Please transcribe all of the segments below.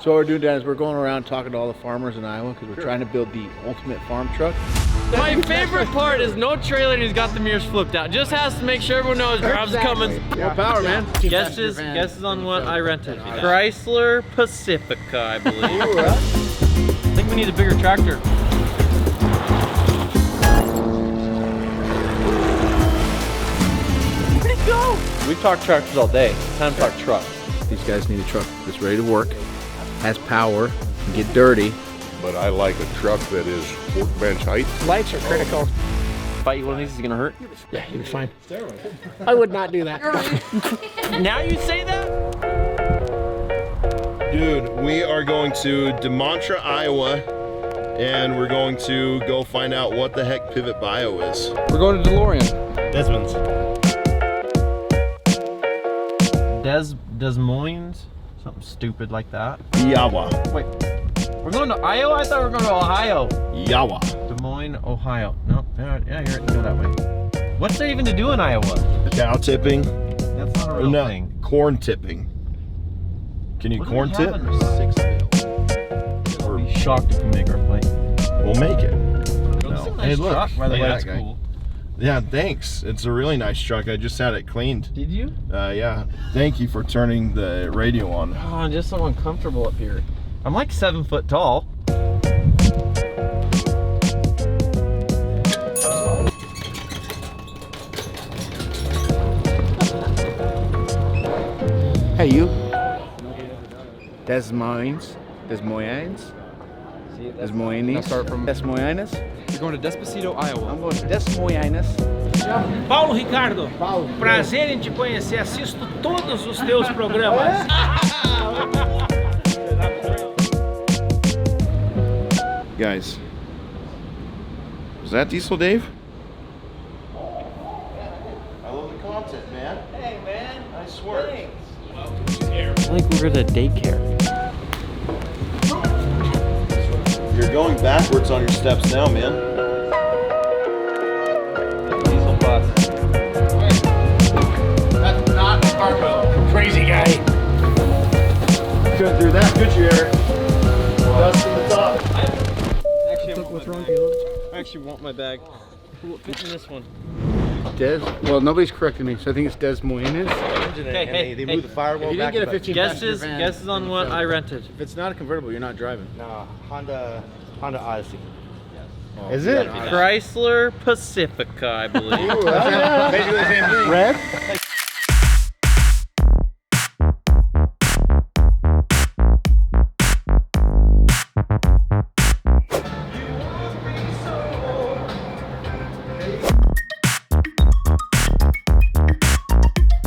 So what we're doing, Dan, is we're going around talking to all the farmers in Iowa because we're trying to build the ultimate farm truck. My favorite part is no trailer and he's got the mirrors flipped out. Just has to make sure everyone knows Rob's coming. More power, man. Guesses on what I rented. Chrysler Pacifica, I believe. I think we need a bigger tractor. Where'd it go? We've talked tractors all day. Time to talk trucks. These guys need a truck that's ready to work, has power, can get dirty. But I like a truck that is workbench height. Lights are critical. If I eat one of these, is it gonna hurt? Yeah, you'll be fine. I would not do that. Now you say that? Dude, we are going to Demontra, Iowa, and we're going to go find out what the heck Pivot Bio is. We're going to DeLorean. Desmond's. Des Moines? Something stupid like that. Yawa. Wait, we're going to Iowa? I thought we were going to Ohio. Yawa. Des Moines, Ohio. No, yeah, you're right, go that way. What's there even to do in Iowa? Cow tipping. That's not a real thing. Corn tipping. Can you What do corn we tip? have under 6 mil? I'll be shocked if we make our plate. We'll make it. It's a nice Hey, look. truck, by the Look way, at it's that guy. cool. Yeah, thanks. It's a really nice truck. I just had it cleaned. Did you? Yeah. Thank you for turning the radio on. Oh, I'm just so uncomfortable up here. I'm like 7 foot tall. Hey, you. Des Moines. Des Moines. Des Moines. Start from. Des Moines. You're going to Despacito, Iowa. I'm going to Des Moines. Paulo Ricardo, prazer em te conhecer, assisto todos os teus programas. Guys, is that Diesel Dave? I love the content, man. Hey, man. Nice work. I think we're at daycare. You're going backwards on your steps now, man. Diesel bus. That's not a cargo. Crazy guy. Couldn't do that, could you, Eric? Dust in the top. I actually want my bag. Fit in this one. Des. Well, nobody's correcting me, so I think it's Des Moines. Hey, They moved the firewall If you back. didn't get a 15 Guesses on what I rented. If it's not a convertible, you're not driving. No, Honda Odyssey. Is it? Chrysler Pacifica, I believe. Basically the same thing. Red?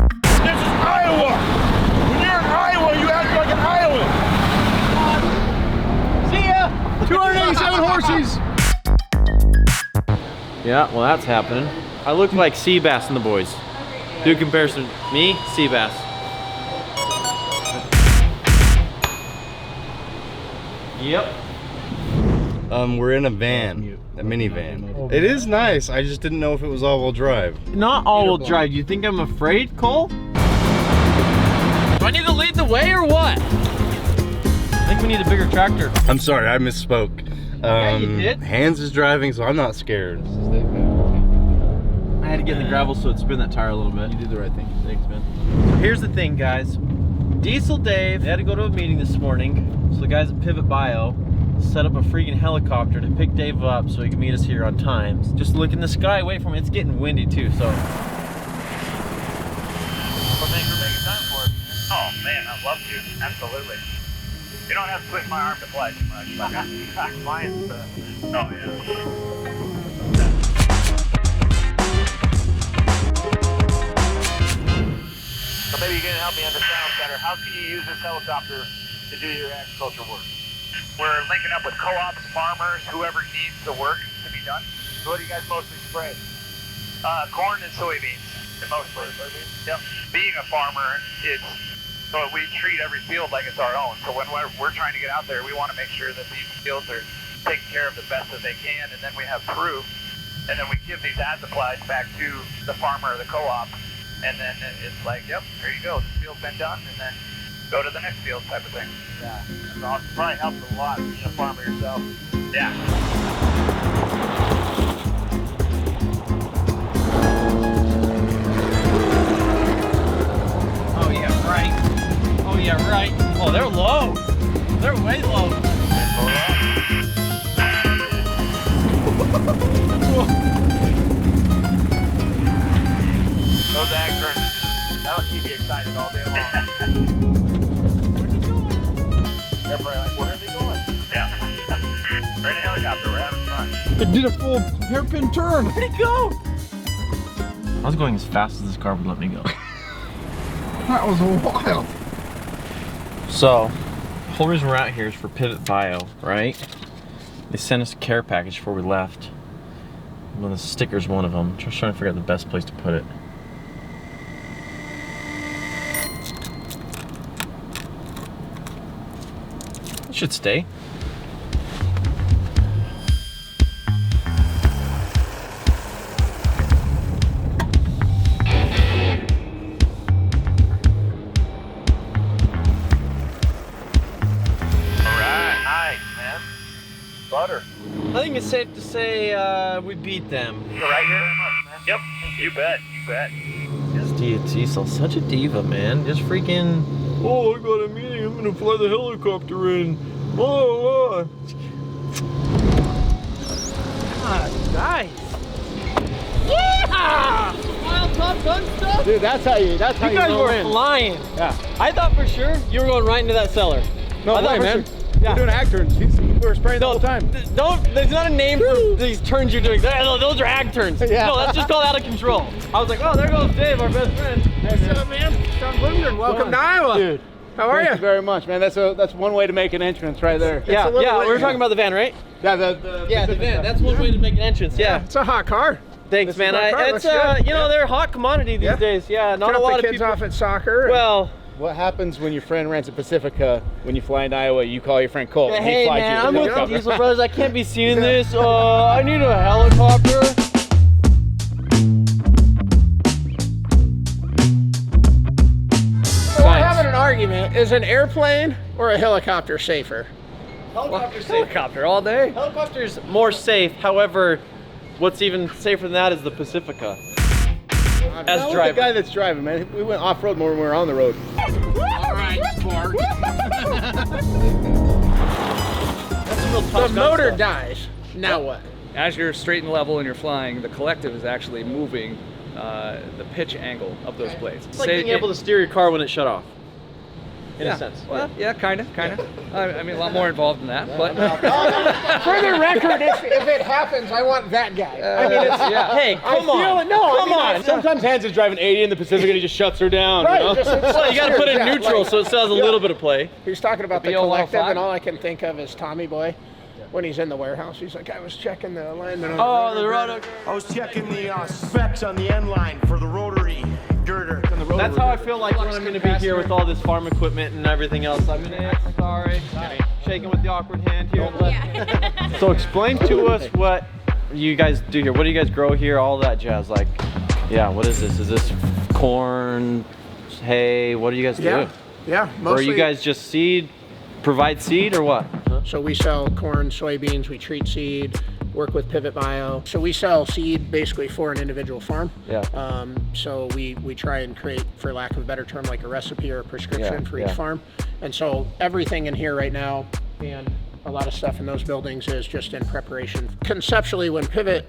Iowa! When you're in Iowa, you act like an Iowan! 287 horses. Yeah, well that's happening. I look like Seabass and the boys. Do a comparison. Me, Seabass. Yep. We're in a van, a minivan. It is nice. I just didn't know if it was all-wheel drive. Not all-wheel drive. You think I'm afraid, Cole? Do I need to lead the way or what? I think we need a bigger tractor. I'm sorry, I misspoke. you did. Hans is driving, so I'm not scared. I had to get in the gravel so it'd spin that tire a little bit. You did the right thing. Thanks, man. So here's the thing, guys. Diesel Dave, they had to go to a meeting this morning. So the guys at Pivot Bio set up a freaking helicopter to pick Dave up so he can meet us here on time. Just look in the sky, wait for him. It's getting windy too, so. Well, thanks for making time for it. Oh man, I'd love to. Absolutely. You don't have to twist my arm to fly too much. Mine's oh yeah. So maybe you can help me understand better. How can you use this helicopter to do your agriculture work? We're linking up with co-ops, farmers, whoever needs the work to be done. So what do you guys mostly spray? Corn and soybeans, mostly. Yep. Being a farmer, so we treat every field like it's our own. So when we're trying to get out there, we want to make sure that these fields are taken care of the best that they can, and then we have proof, and then we give these as applied back to the farmer or the co-op, and then it's like, yep, there you go, this field's been done, and then go to the next field type of thing. Yeah. That's awesome. Probably helps a lot being a farmer yourself. Yeah. Oh yeah, right. Oh yeah, right. Oh, they're low. They're way low. Those ag turns, that'll keep you excited all day long. They're probably like, where are they going? Yeah. We're in a helicopter, we're having fun. It did a full hairpin turn. Where'd it go? I was going as fast as this car would let me go. That was wild. So, the whole reason we're out here is for Pivot Bio, right? They sent us a care package before we left. One of the stickers, one of them. Just trying to figure out the best place to put it. It should stay. Butter. I think it's safe to say we beat them. You're right here? Yep. You bet. You bet. Diesel, such a diva, man. Just freaking. Oh, I got a meeting. I'm gonna fly the helicopter in. Oh, God, nice. Yeah! Wild Top Gun stuff. Dude, that's how you You guys were flying. Yeah. I thought for sure you were going right into that cellar. No I thought way, for man. sure- We're doing ag turns. We were spraying the whole time. There's not a name for these turns you're doing. No, those are ag turns. Yeah. No, that's just called out of control. I was like, oh, there goes Dave, our best friend. What's up, man? Sean Bloomberg, welcome to Iowa. Dude. How are Thank you? you very much, man. That's one way to make an entrance right there. Yeah, we were talking about the van, right? Yeah, the van. That's one way to make an entrance. Yeah. It's a hot car. Thanks, man. my car. It's Looks good. You know, they're a hot commodity these Yeah. days. Yeah, not a Drop lot the of kids people. off at soccer. Well, What happens when your friend rents a Pacifica? When you fly into Iowa, you call your friend Colt. and he hey flies man, you I'm to with the helicopter. Diesel Brothers. I can't be seeing this. I need a helicopter. So we're having an argument. Is an airplane or a helicopter safer? Helicopter's safe. Helicopter all day. Helicopter's more safe. However, what's even safer than that is the Pacifica. As That was driver. the guy that's driving, man. We went off-road more when we were on the road. All right, sport. That's a real The Top Gun motor stuff. dies. Now what? As you're straight and level and you're flying, the collective is actually moving the pitch angle of those blades. It's like being able to steer your car when it shut off. In yeah, a sense. Well, yeah, kind of. I mean, a lot more involved than that, but For the record, if it happens, I want that guy. I mean, it's, yeah. Hey, come on. Come on. Sometimes Hans is driving 80 in the Pacific and he just shuts her down. Right, You know? just- Well, you got to put it in Yeah, neutral like- so it still has a little bit of play. He's talking about the BO105? collective, and all I can think of is Tommy Boy. When he's in the warehouse, he's like, I was checking the alignment on Oh, the rotor. I was checking the specs on the end line for the rotary girder. That's how I feel like when I'm going to be here with all this farm equipment and everything else. I'm going to, sorry, shaking with the awkward hand here. So explain to us what you guys do here. What do you guys grow here? All that jazz. Like, yeah, what is this? Is this corn, hay? What do you guys do? Yeah, Or mostly. you guys just provide seed or what? So we sell corn, soybeans, we treat seed, work with Pivot Bio. So we sell seed basically for an individual farm. Yeah. So we try and create, for lack of a better term, like a recipe or a prescription for each farm. And so everything in here right now and a lot of stuff in those buildings is just in preparation. Conceptually, when Pivot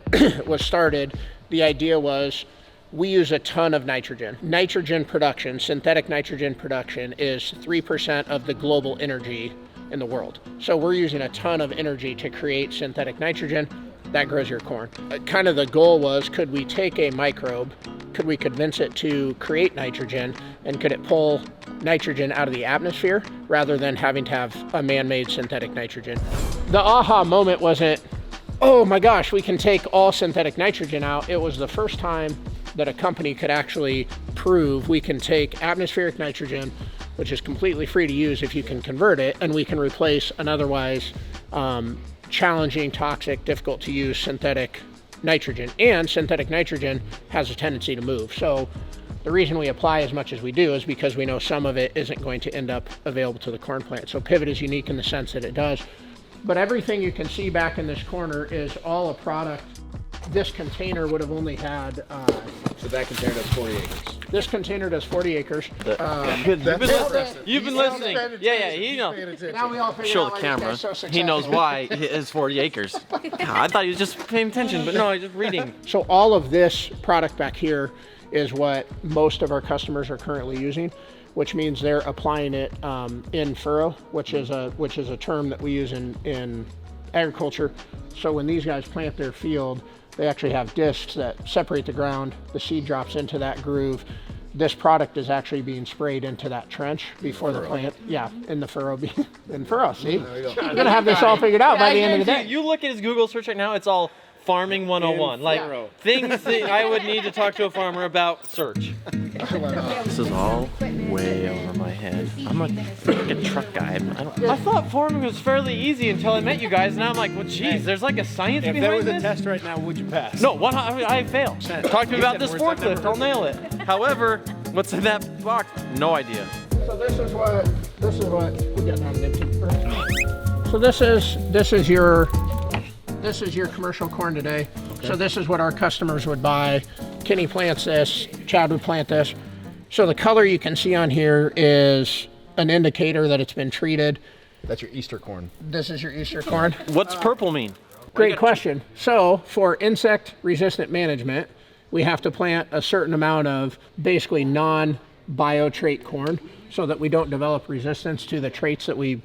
was started, the idea was we use a ton of nitrogen. Nitrogen production, synthetic nitrogen production, is 3% of the global energy in the world. So we're using a ton of energy to create synthetic nitrogen that grows your corn. Kind of the goal was, could we take a microbe, could we convince it to create nitrogen, and could it pull nitrogen out of the atmosphere rather than having to have a man-made synthetic nitrogen? The aha moment wasn't, oh my gosh, we can take all synthetic nitrogen out. It was the first time that a company could actually prove we can take atmospheric nitrogen, which is completely free to use if you can convert it, and we can replace an otherwise challenging, toxic, difficult to use synthetic nitrogen. And synthetic nitrogen has a tendency to move. So The reason we apply as much as we do is because we know some of it isn't going to end up available to the corn plant. So Pivot is unique in the sense that it does. But everything you can see back in this corner is all a product. This container would have only had... so that container does 40 acres. This container does 40 acres. You've been listening. Yeah, he knows. Now we all figure Show out the why camera. this guy's so He knows successful. why it is 40 acres. God, I thought he was just paying attention, but no, he's just reading. So all of this product back here is what most of our customers are currently using, which means they're applying it in furrow, which is a term that we use in agriculture. So when these guys plant their field, they actually have discs that separate the ground. The seed drops into that groove. This product is actually being sprayed into that trench before the plant. Yeah, in the furrow. In furrow, see? You're gonna have this all figured out by the end of the day. You look at his Google search right now, it's all farming 101. Like things that I would need to talk to a farmer about, search. This is all way over my head. I'm a freaking truck guy. I thought farming was fairly easy until I met you guys. Now I'm like, well, geez, there's like a science behind this. If there was a test right now, would you pass? No, I fail. Talk to me about this forklift. I'll nail it. However, what's in that box? No idea. So this is what we're getting on empty. So this is your commercial corn today. Okay. So this is what our customers would buy. Kenny plants this, Chad would plant this. So the color you can see on here is an indicator that it's been treated. That's your Easter corn. This is your Easter corn. What's purple mean? Great question. So for insect resistant management, we have to plant a certain amount of basically non-bio-trait corn so that we don't develop resistance to the traits that we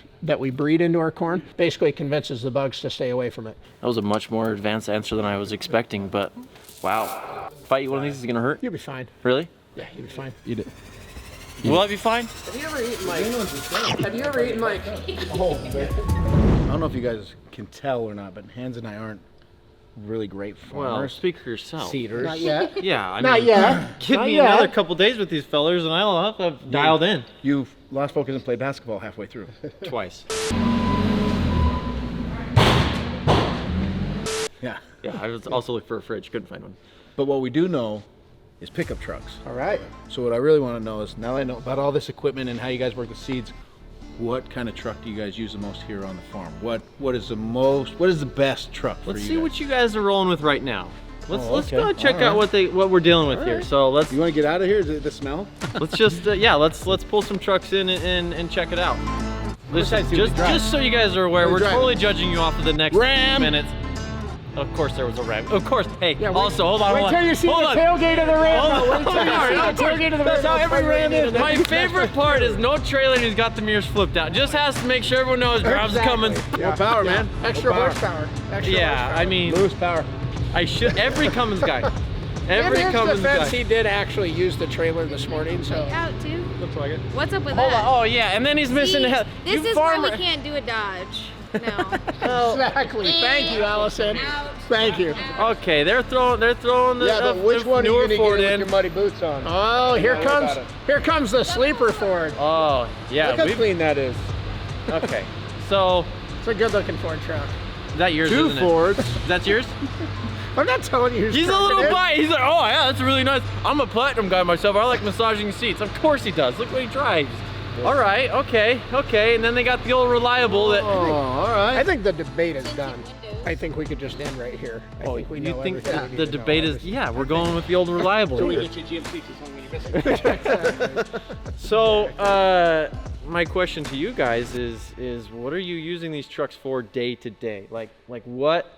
breed into our corn. Basically convinces the bugs to stay away from it. That was a much more advanced answer than I was expecting, but wow. If I eat one of these, is it gonna hurt? You'll be fine. Really? Yeah, you'll be fine. Eat it. Will I be fine? Have you ever eaten like I don't know if you guys can tell or not, but Hans and I aren't really great farmers. Well, speak for yourself. Seeders. Not yet. Yeah, I Not mean, yet. give Not me yet. another couple days with these fellers and I'll have dialed in. You've lost focus and played basketball halfway through. Twice. Yeah. Yeah, I was also looking for a fridge, couldn't find one. But what we do know is pickup trucks. All right. So what I really want to know is, now that I know about all this equipment and how you guys work the seeds, what kind of truck do you guys use the most here on the farm? What is the best truck for Let's you see guys? what you guys are rolling with right now. Let's okay. go check All out what we're dealing with All here. right. So let's You want to get out of here? Is it the smell? let's just let's pull some trucks in and check it out. Listen, just so you guys are aware, we're totally judging you off of the next Ram. minutes. Of course there was a Ram. Of course. Hey, Yeah, also hold on. Wait till you see the tailgate of the Ram. Hold on. Wait till you see the tailgate of the Ram. That's how every Ram is. My My favorite part is no trailer and he's got the mirrors flipped out. Just has to make sure everyone knows Rob's coming. More power, man. Extra More power. horsepower. Extra Yeah, horsepower. I mean, Lewis power. I should. Every Cummins guy. Every In his Cummins defense, guy. he did actually use the trailer this morning, so. Out too. Looks like it. What's up with Hold that? on. Oh yeah, and then he's missing See, a head. This You is why farmer. we can't do a Dodge. No. Exactly. Thank you, Allison. Ouch. Thank you. Okay, they're throwing the Yeah, but which the one are you newer gonna get Ford with in. your muddy boots on? Oh, here Don't worry comes about it. here comes the sleeper Ford. Oh yeah, Look how we clean that is. okay. So It's a good-looking Ford truck. is that yours? Two isn't Fords. It? That's yours? I'm not telling you. whose He's a truck little it is. biased. He's like, oh yeah, that's really nice. I'm a platinum guy myself. I like massaging seats. Of course he does. Look what he drives. All right, okay. And then they got the old reliable that. Oh, all right. I think the debate is done. I think we could just end right here. I think we You know think everything we the need to know. debate is? Yeah, we're going with the old reliable. So we here. get you GMC. So, my question to you guys is what are you using these trucks for day to day? Like what?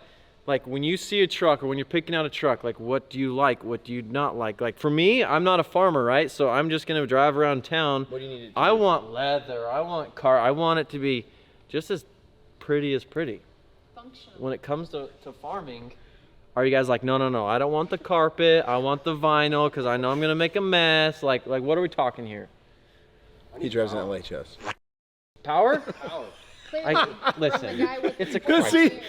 Like when you see a truck or when you're picking out a truck, like what do you like? What do you not like? Like for me, I'm not a farmer, right? So I'm just gonna drive around town. What do you need to do? I want leather. I want I want it to be just as pretty as pretty. Functional. When it comes to farming, are you guys like, no, I don't want the carpet. I want the vinyl because I know I'm gonna make a mess. Like what are we talking here? He drives an LHS. Power? Listen, it's a car. See,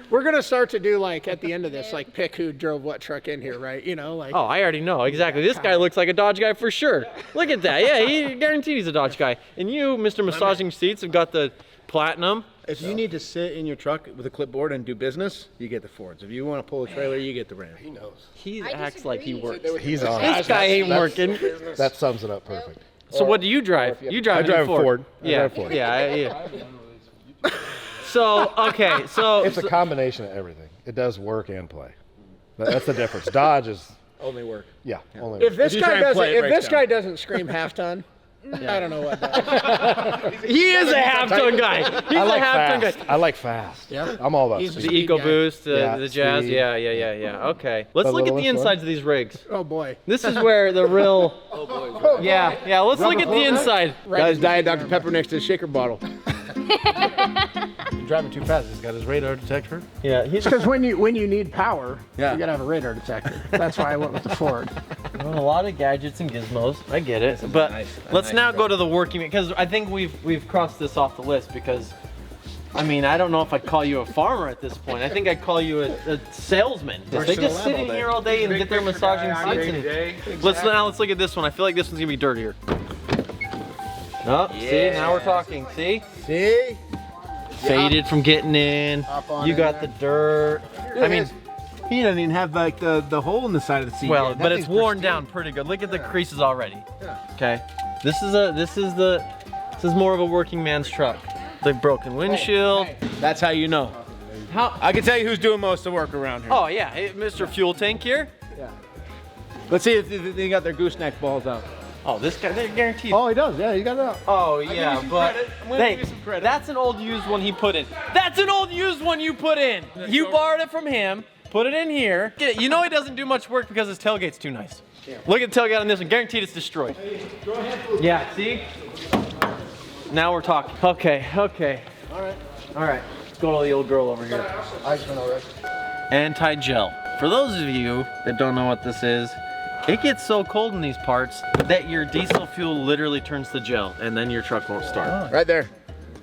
we're gonna start to do like at the end of this, like pick who drove what truck in here, right? You know, like. Oh, I already know exactly. This guy looks like a Dodge guy for sure. Look at that. Yeah, he guaranteed he's a Dodge guy. And you, Mr. Massaging Seats, have got the platinum. If you need to sit in your truck with a clipboard and do business, you get the Fords. If you want to pull a trailer, you get the Ram. He knows. He acts like he works. He's on. This guy ain't working. That sums it up perfect. So what do you drive? You drive I drive a Ford. Yeah. Yeah. So okay, so It's a combination of everything. It does work and play. That's the difference. Dodge is Only work. only. If this you try guy and doesn't, play it, if breaks this down. guy doesn't scream half ton, I don't know what does. he is a half-ton guy. He's I like a half-ton fast. guy. I like fast. Yeah. I'm all about He's speed. The Speed guy. EcoBoost, Yeah, the Jazz, speed. yeah. Okay, let's The look at the littlest one. insides of these rigs. Oh boy. This is where the real. Yeah. Let's look at the inside. Guy's Diet Dr. Pepper next to the shaker bottle. He's driving too fast. He's got his radar detector. Yeah, he's Because when you need power, Yeah. you gotta have a radar detector. That's why I went with the Ford. a lot of gadgets and gizmos. I get it, but let's now go to the working because I think we've crossed this off the list because. I mean, I don't know if I'd call you a farmer at this point. I think I'd call you a salesman. They just sit in here all day and get their massaging seats. And let's look at this one. I feel like this one's gonna be dirtier. Nope. See, now we're talking. See? Faded from getting in. You got the dirt. I mean, he doesn't even have like the hole in the side of the seat. well, yet. but That it's thing's worn pristine. down pretty good. Look at the creases already. Okay. This is more of a working man's truck. The broken windshield. That's how you know. How? I can tell you who's doing most of the work around here. Oh yeah, hey, Mr. Fuel Tank here. Let's see if they got their gooseneck balls out. Oh, this guy, they're guaranteed. Oh, he does. Yeah, he got it out. Oh yeah, but I'm gonna give you some credit. that's an old used one he put in. That's an old used one you put in. You borrowed it from him, put it in here. Get it. You know he doesn't do much work because his tailgate's too nice. Look at the tailgate on this one. Guaranteed it's destroyed. Yeah. See? Now we're talking. Okay. All right. Let's go to the old girl over here. Anti-gel. For those of you that don't know what this is, it gets so cold in these parts that your diesel fuel literally turns to gel and then your truck won't start. Right there.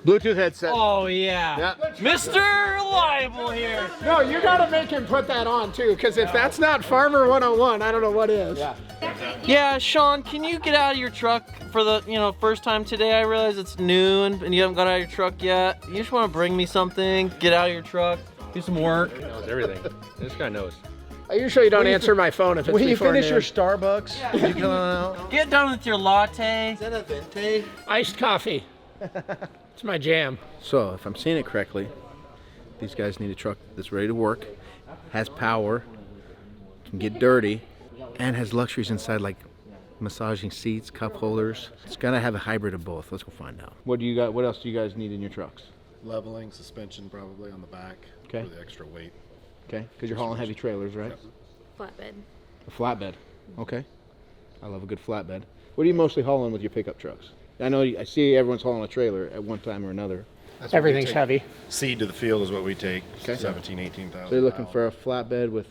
Bluetooth headset. Oh yeah. Mr. Reliable here. No, you gotta make him put that on too, because if that's not Farmer 101, I don't know what is. Yeah, Sean, can you get out of your truck for the first time today? I realize it's noon and you haven't got out of your truck yet. You just want to bring me something, get out of your truck, do some work. He knows everything. This guy knows. I usually don't answer my phone if it's When you before finish noon. your Starbucks, you come out. Get done with your latte. Is that a venti? Iced coffee. It's my jam. So, if I'm seeing it correctly, these guys need a truck that's ready to work, has power, can get dirty, and has luxuries inside like massaging seats, cup holders. It's gonna have a hybrid of both. Let's go find out. What do you got? What else do you guys need in your trucks? Leveling, suspension probably on the back. Okay. For the extra weight. Okay, because you're hauling heavy trailers, right? Flatbed. A flatbed. Okay. I love a good flatbed. What are you mostly hauling with your pickup trucks? I know I see everyone's hauling a trailer at one time or another. That's what we Everything's take. heavy. Seed to the field is what we take. Okay. 17, 18,000. So you're looking for a flatbed with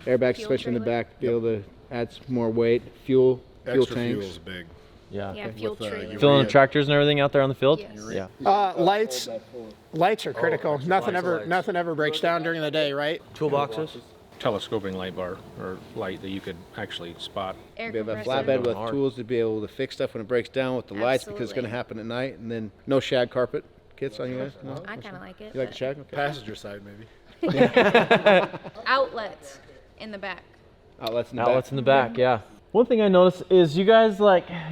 airbag suspension in the back, be able to add some more weight, fuel Extra tanks. fuel's big. Yeah, fuel trailer. Filling the tractors and everything out there on the field? Yes. Yeah. Lights are critical. Nothing ever breaks down during the day, right? Toolboxes? Telescoping light bar or light that you could actually spot. Air We have a compressor. flatbed with Hard. tools to be able to fix stuff when it breaks down with the lights because it's going to happen at night. And then no shag carpet kits on you guys? No? I kind of like it. You like the but- shag? Okay. Passenger side maybe. Outlets in the back. Outlets in the Outlets back. in the back, yeah. One thing I noticed is you guys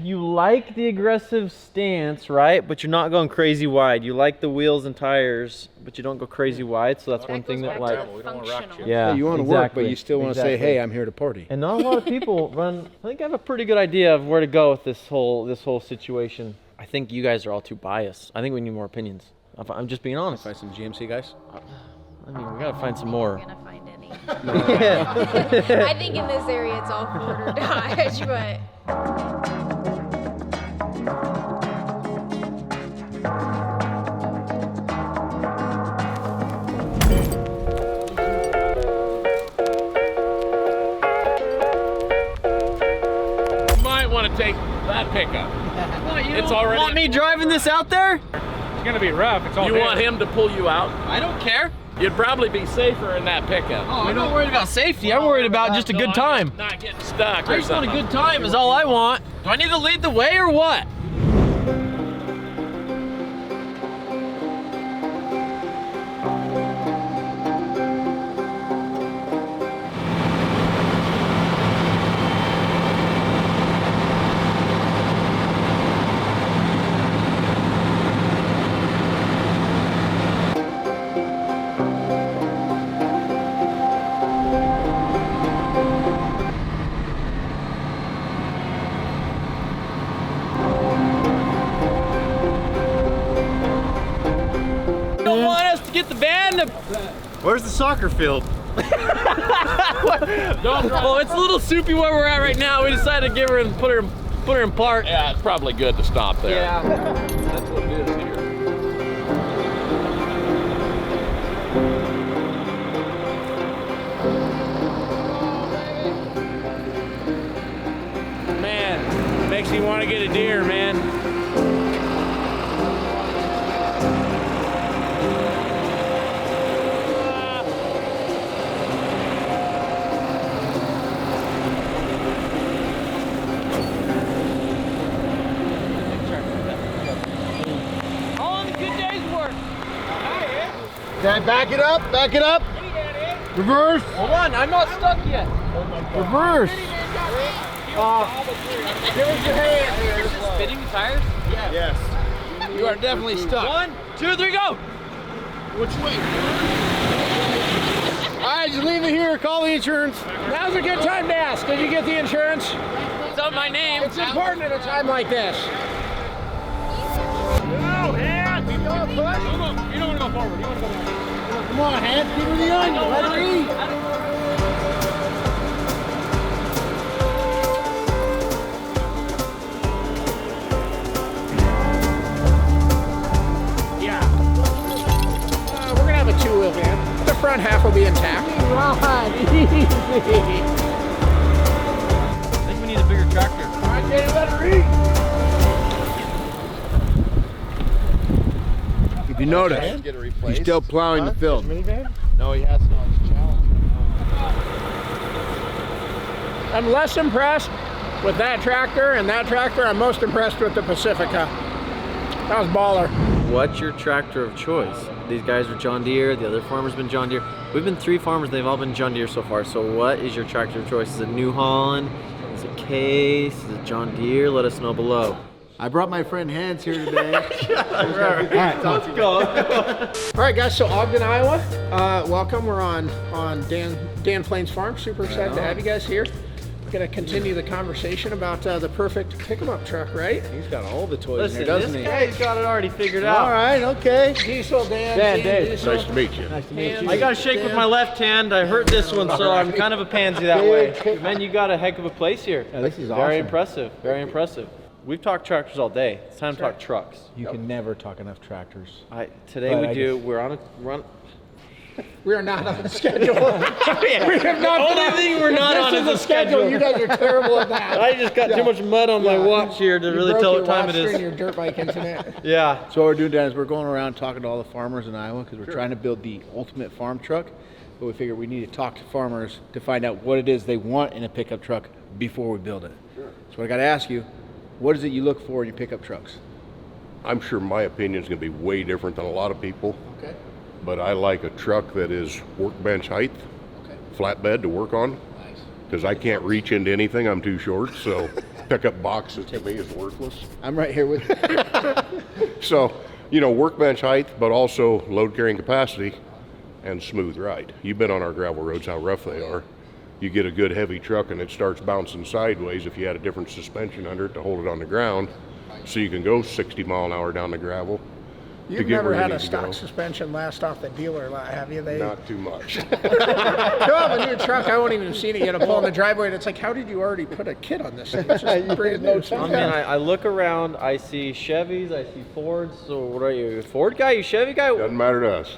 you like the aggressive stance, right? But you're not going crazy wide. You like the wheels and tires, but you don't go crazy wide. So that's one thing that goes back to the functional. yeah, Hey, you want to work, but exactly, you still want to say, exactly. hey, I'm here to party. And not a lot of people run. I think I have a pretty good idea of where to go with this whole situation. I think you guys are all too biased. I think we need more opinions. I'm just being honest. Find some GMC guys. I mean, we gotta find some more. We're gonna find any. Yeah. I think in this area it's all Ford or Dodge, but You might want to take that pickup. It's already. Want me driving this out there? It's gonna be rough. It's all. You want him to pull you out? I don't care. You'd probably be safer in that pickup. Oh, I'm not worried about safety. I'm worried about just a good time. Not getting stuck I or just want something. a good time is all I want. Do I need to lead the way or what? to get the van to... Where's the soccer field? Oh, it's a little soupy where we're at right now. We decided to give her and put her in park. Yeah, it's probably good to stop there. Yeah, that's what it is here. Man, makes me want to get a deer, man. Okay, back it up, back it up. Reverse. Hold on, I'm not stuck yet. Reverse. Give us your hand here. Is this spinning the tires? Yeah. Yes. You are definitely stuck. 1, 2, 3, go! Which way? All right, just leave it here. Call the insurance. Now's a good time to ask. Did you get the insurance? It's on my name. It's important at a time like this. No, hands! You don't want to go forward. You want to go back. Come on, hands. Give her the onion. Let her eat. We're gonna have a 2-wheel van. The front half will be intact. I think we need a bigger tractor. All right, Danny, let her eat. If you notice, he's still plowing the field. No, he has not. It's a challenge. I'm less impressed with that tractor and that tractor. I'm most impressed with the Pacifica. That was baller. What's your tractor of choice? These guys are John Deere, the other farmer's been John Deere. We've been 3 farmers, they've all been John Deere so far. So what is your tractor of choice? Is it New Holland? Is it Case? Is it John Deere? Let us know below. I brought my friend Hans here today. All right, let's go. All right, guys. So Ogden, Iowa. Welcome. We're on Dan Plains Farm. Super excited to have you guys here. We're gonna continue the conversation about the perfect pick-em-up truck, right? He's got all the toys Listen, in there, doesn't this he? guy's got it already figured out. All right, okay. Diesel, Dan. Dave. Diesel. Nice to meet you. Nice to meet you. I gotta shake with my left hand. I hurt this one, so I'm kind of a pansy that way. Man, you got a heck of a place here. Yeah, this is Very awesome. impressive. Very impressive. We've talked tractors all day. It's time to talk trucks. You can never talk enough tractors. Today But we I do. guess- We're on a run. We are not on the schedule. We have not. Only thing we're not on This is is the the schedule. You guys are terrible at that. I just got too much mud on my watch here to really tell what time it In is. your dirt bike incident. Yeah. So what we're doing, Dan, is we're going around talking to all the farmers in Iowa because we're trying to build the ultimate farm truck. But we figured we need to talk to farmers to find out what it is they want in a pickup truck before we build it. Sure. So I got to ask you, what is it you look for in your pickup trucks? I'm sure my opinion is going to be way different than a lot of people. Okay. But I like a truck that is workbench height, flatbed to work on. Nice. Because I can't reach into anything, I'm too short. So pickup boxes to me is worthless. I'm right here with you. So, workbench height, but also load carrying capacity and smooth ride. You've been on our gravel roads, how rough they are. You get a good heavy truck and it starts bouncing sideways if you had a different suspension under it to hold it on the ground. So you can go 60 mile an hour down the gravel. You've never had a stock suspension last off the dealer lot, have you? Not too much. You have a new truck, I won't even see it. You gotta pull in the driveway and it's like, how did you already put a kit on this thing? It's just brand new. I mean, I look around, I see Chevys, I see Fords. So what are you, a Ford guy? You Ford guy? Doesn't matter to us.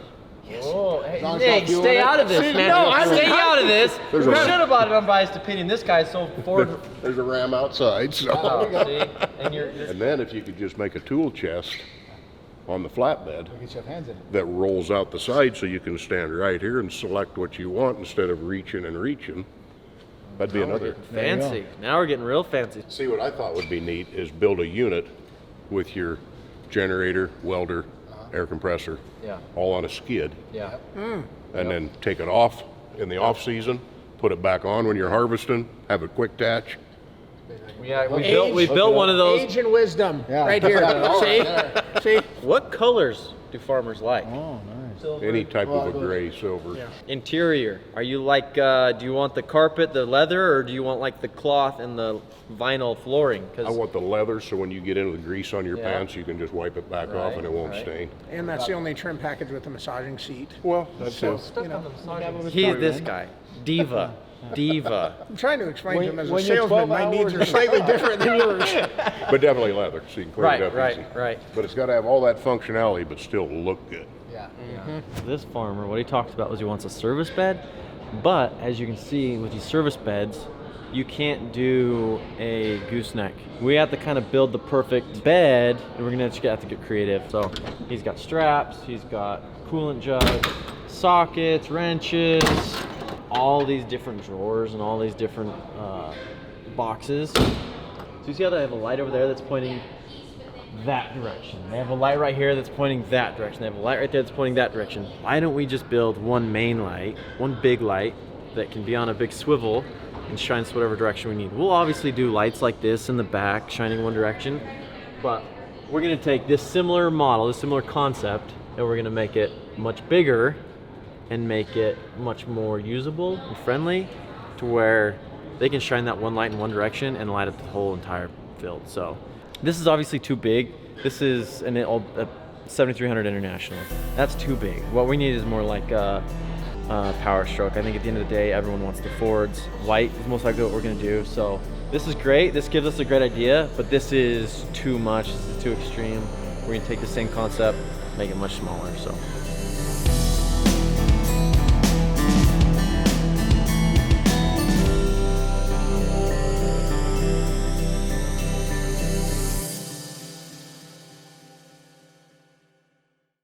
Oh, hey, Nick, stay out of this, man. No, stay out of this. We should have bought an unbiased opinion. This guy's so Ford. There's a Ram outside, so. Oh, see? And And then if you could just make a tool chest on the flatbed Get your hands in it. that rolls out the side so you can stand right here and select what you want instead of reaching and reaching. That'd be another. Fancy. Now we're getting real fancy. See, what I thought would be neat is build a unit with your generator, welder, air compressor, Yeah. all on a skid. Yeah. And then take it off in the off season, put it back on when you're harvesting, have a quick attach. Yeah, we built one of those. Age and wisdom, right here. See? What colors do farmers like? Oh, nice. Any type of a gray, silver. Yeah. Interior, are you like, do you want the carpet, the leather, or do you want like the cloth and the vinyl flooring? I want the leather, so when you get into the grease on your Yeah. pants, you can just wipe it back off and it won't stain. And that's the only trim package with the massaging seat. Well, that's So, it. you know, This guy, Diva. I'm trying to explain to him as a when you're salesman, 12 my needs are hours- slightly different than yours. But definitely leather, so you can clean Right, it up right, easy. right. But it's got to have all that functionality, but still look good. This farmer, what he talked about was he wants a service bed, but as you can see with these service beds, you can't do a gooseneck. We have to kind of build the perfect bed, and we're gonna just have to get creative. So he's got straps, he's got coolant jug, sockets, wrenches, all these different drawers and all these different boxes. So you see how they have a light over there that's pointing that direction. They have a light right here that's pointing that direction. They have a light right there that's pointing that direction. Why don't we just build one main light, one big light that can be on a big swivel and shines whatever direction we need? We'll obviously do lights like this in the back, shining one direction, but we're gonna take this similar model, this similar concept, and we're gonna make it much bigger and make it much more usable and friendly to where they can shine that one light in one direction and light up the whole entire field. So this is obviously too big. This is a 7300 International. That's too big. What we need is more like a Power Stroke. I think at the end of the day, everyone wants the Fords. White is most likely what we're gonna do. So this is great. This gives us a great idea, but this is too much. This is too extreme. We're gonna take the same concept, make it much smaller. So